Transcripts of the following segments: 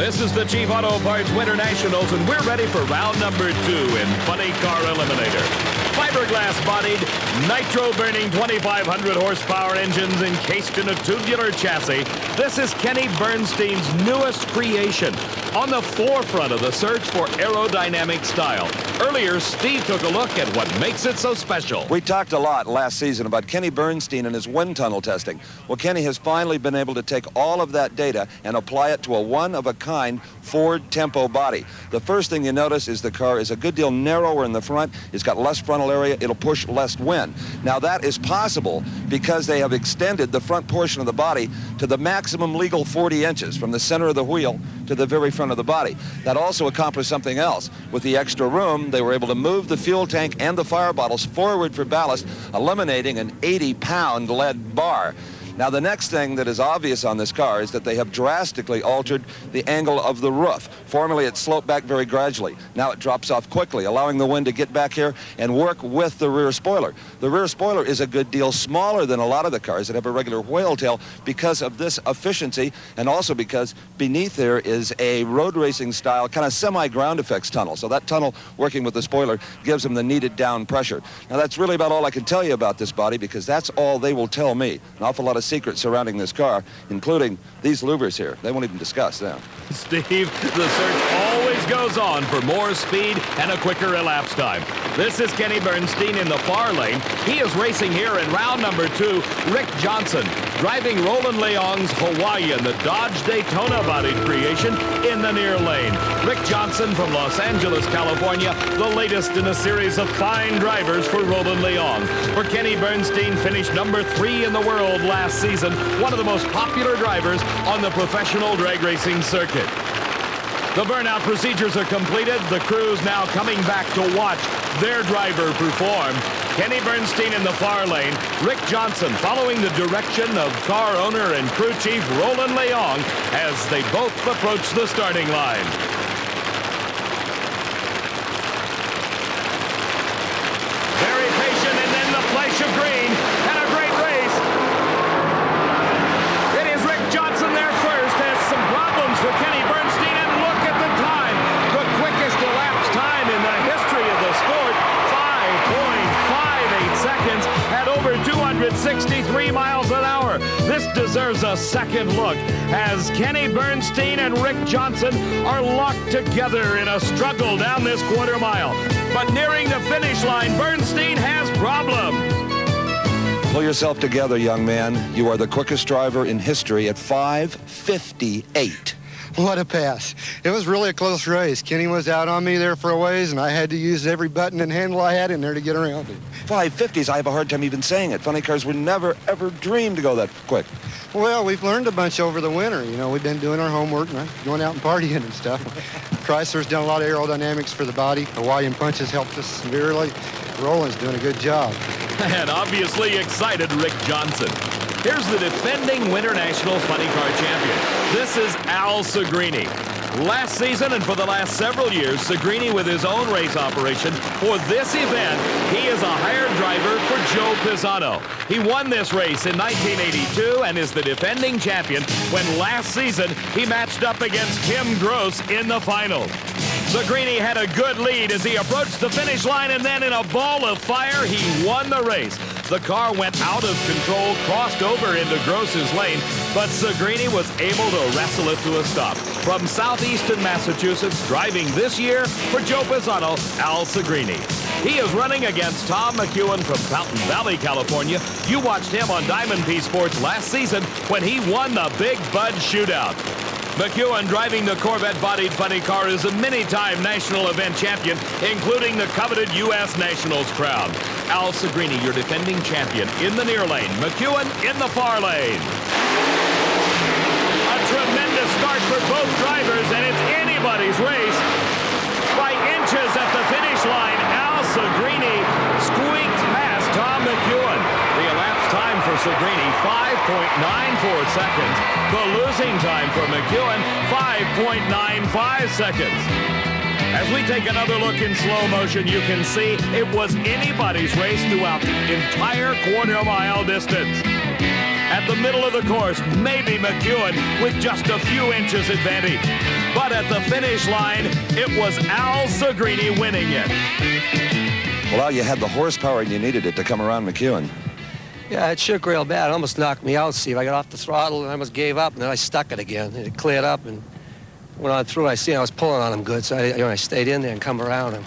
This is the Chief Auto Parts Winternationals, and we're ready for round number 2 in Funny Car Eliminator. Fiberglass-bodied, nitro-burning 2,500 horsepower engines encased in a tubular chassis. This is Kenny Bernstein's newest creation, on the forefront of the search for aerodynamic style. Earlier, Steve took a look at what makes it so special. We talked a lot last season about Kenny Bernstein and his wind tunnel testing. Well, Kenny has finally been able to take all of that data and apply it to a one-of-a-kind Ford Tempo body. The first thing you notice is the car is a good deal narrower in the front. It's got less frontal area. It'll push less wind. Now, that is possible because they have extended the front portion of the body to the maximum legal 40 inches from the center of the wheel to the very front of the body. That also accomplished something else. With the extra room, they were able to move the fuel tank and the fire bottles forward for ballast, eliminating an 80-pound lead bar. Now, the next thing that is obvious on this car is that they have drastically altered the angle of the roof. Formerly, it sloped back very gradually. Now it drops off quickly, allowing the wind to get back here and work with the rear spoiler. The rear spoiler is a good deal smaller than a lot of the cars that have a regular whale tail because of this efficiency, and also because beneath there is a road racing style kind of semi-ground effects tunnel. So that tunnel working with the spoiler gives them the needed down pressure. Now, that's really about all I can tell you about this body, because that's all they will tell me. An awful lot of secrets surrounding this car, including these louvers here. They won't even discuss them. Steve, the search always goes on for more speed and a quicker elapsed time. This is Kenny Bernstein in the far lane. He is racing here in round number 2. Rick Johnson driving Roland Leong's Hawaiian, the Dodge Daytona bodied creation, in the near lane. Rick Johnson from Los Angeles, California, the latest in a series of fine drivers for Roland Leong. For Kenny Bernstein, finished number 3 in the world last season, one of the most popular drivers on the professional drag racing circuit. The burnout procedures are completed. The crew's now coming back to watch their driver perform. Kenny Bernstein in the far lane, Rick Johnson following the direction of car owner and crew chief Roland Leong as they both approach the starting line. Very patient, and then the flash of green, and a great race. It is Rick Johnson there first, has some problems for Kenny Bernstein, and look at the time. The quickest elapsed time in the history of the sport, 5.58 seconds at over 263 miles an hour. This deserves a second look as Kenny Bernstein and Rick Johnson are locked together in a struggle down this quarter mile. But nearing the finish line, Bernstein has problems. Pull yourself together, young man. You are the quickest driver in history at 5:58. What a pass. It was really a close race. Kenny was out on me there for a ways, and I had to use every button and handle I had in there to get around it. 550s, I have a hard time even saying it. Funny cars would never, ever dream to go that quick. Well, we've learned a bunch over the winter. You know, we've been doing our homework and going out and partying and stuff. Chrysler's done a lot of aerodynamics for the body. Hawaiian Punch has helped us severely. Roland's doing a good job. And obviously excited Rick Johnson. Here's the defending Winternationals Funny Car champion. This is Al Sigrini. Last season and for the last several years, Sigrini with his own race operation. For this event, he is a hired driver for Joe Pisano. He won this race in 1982 and is the defending champion when last season he matched up against Tim Gross in the finals. Sigrini had a good lead as he approached the finish line, and then in a ball of fire, he won the race. The car went out of control, crossed over into Gross's lane, but Sigrini was able to wrestle it to a stop. From southeastern Massachusetts, driving this year for Joe Pisano, Al Sigrini. He is running against Tom McEwen from Fountain Valley, California. You watched him on Diamond P Sports last season when he won the Big Bud Shootout. McEwen, driving the Corvette-bodied funny car, is a many-time national event champion, including the coveted U.S. Nationals crown. Al Sigrini, your defending champion, in the near lane. McEwen in the far lane. A tremendous start for both drivers, and it's anybody's race. By inches at the finish line, Al Sigrini squeaked past Tom McEwen. The elapsed time for Sigrini, 5.94 seconds. The losing time for McEwen, 5.95 seconds. As we take another look in slow motion, you can see it was anybody's race throughout the entire quarter-mile distance. At the middle of the course, maybe McEwen with just a few inches advantage. But at the finish line, it was Al Sigrini winning it. Well, Al, you had the horsepower and you needed it to come around McEwen. Yeah, it shook real bad. It almost knocked me out, Steve. I got off the throttle and I almost gave up, and then I stuck it again. And it cleared up and went on through. I was pulling on him good, so I stayed in there and come around him.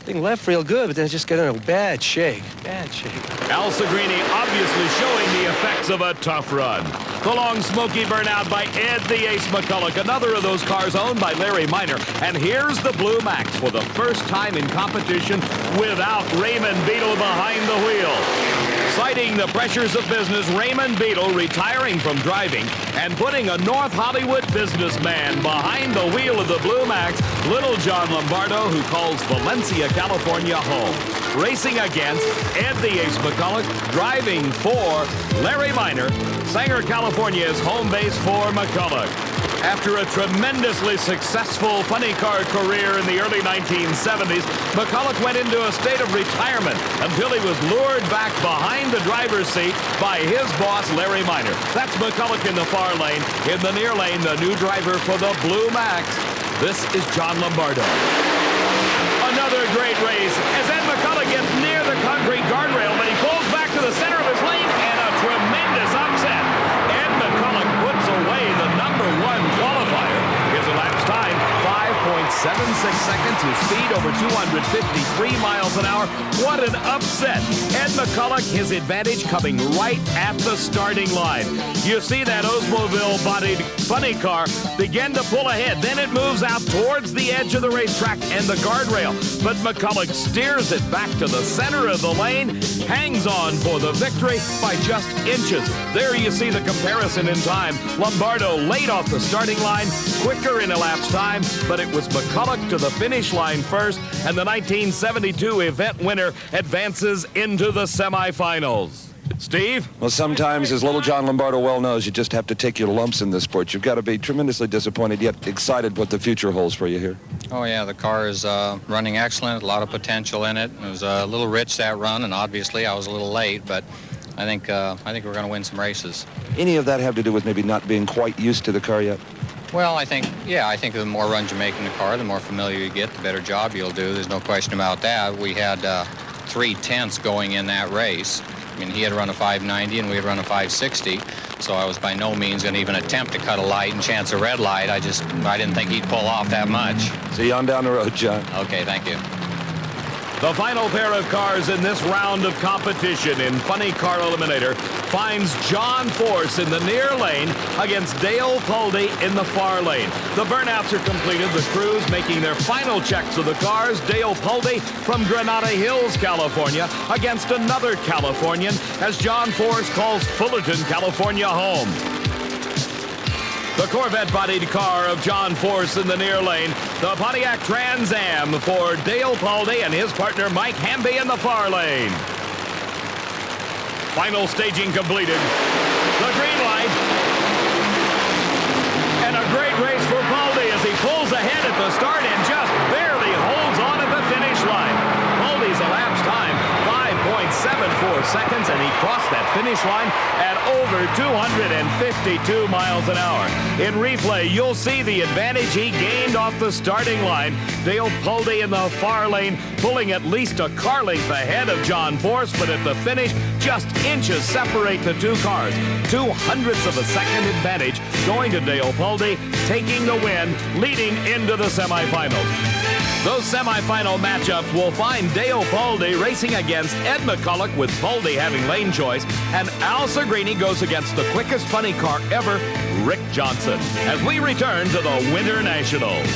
Thing left real good, but then it just got in a bad shake. Bad shake. Al Sigrini obviously showing the effects of a tough run. The long smoky burnout by Ed the Ace McCulloch, another of those cars owned by Larry Minor. And here's the Blue Max for the first time in competition without Raymond Beadle behind the wheel. Citing the pressures of business, Raymond Beadle retiring from driving and putting a North Hollywood businessman behind the wheel of the Blue Max, little John Lombardo, who calls Valencia, California home. Racing against Ed the Ace McCulloch, driving for Larry Minor, Sanger, California's home base for McCulloch. After a tremendously successful funny car career in the early 1970s, McCulloch went into a state of retirement until he was lured back behind the driver's seat by his boss, Larry Minor. That's McCulloch in the far lane. In the near lane, the new driver for the Blue Max. This is John Lombardo. Another great race as Ed McCulloch gets near the concrete guardrail, but he pulls back to the center of his lane, and a tremendous upset. Ed McCulloch puts away the #1 qualifier. His elapsed time, 5.76 seconds. His speed over 253 miles an hour. What an upset. Ed McCulloch, his advantage coming right at the starting line. You see that Oldsmobile-bodied funny car begin to pull ahead. Then it moves out towards the edge of the racetrack and the guardrail. But McCulloch steers it back to the center of the lane, hangs on for the victory by just inches. There you see the comparison in time. Lombardo late off the starting line, quicker in elapsed time, but it was McCulloch to the finish line first, and the 1972 event winner advances into the semifinals. Steve? Well, sometimes, as little John Lombardo well knows, you just have to take your lumps in this sport. You've got to be tremendously disappointed, yet excited what the future holds for you here. Oh, yeah, the car is running excellent, a lot of potential in it. It was a little rich, that run, and obviously I was a little late, but I think we're going to win some races. Any of that have to do with maybe not being quite used to the car yet? Well, I think the more runs you make in the car, the more familiar you get, the better job you'll do. There's no question about that. We had 3/10 going in that race. I mean, he had run a 590 and we had run a 560, so I was by no means going to even attempt to cut a light and chance a red light. I didn't think he'd pull off that much. See you on down the road, John. Okay, thank you. The final pair of cars in this round of competition in Funny Car Eliminator finds John Force in the near lane against Dale Pulde in the far lane. The burnouts are completed, the crews making their final checks of the cars. Dale Pulde from Granada Hills, California, against another Californian as John Force calls Fullerton, California home. The Corvette-bodied car of John Force in the near lane. The Pontiac Trans Am for Dale Pulde and his partner Mike Hamby in the far lane. Final staging completed. The green light. And a great race for Pulde as he pulls ahead at the start and just barely holds on at the finish line. Pulde's elapsed time, 5.74 seconds, and he crossed that finish line at over 252 miles an hour. In replay, you'll see the advantage he gained off the starting line. Dale Pulde in the far lane, pulling at least a car length ahead of John Force, but at the finish, just inches separate the two cars. 0.02 of a second advantage going to Dale Pulde, taking the win, leading into the semifinals. Those semifinal matchups will find Dale Pulde racing against Ed McCulloch with Pulde having lane choice, and Al Sigrini goes against the quickest funny car ever, Rick Johnson, as we return to the Winter Nationals.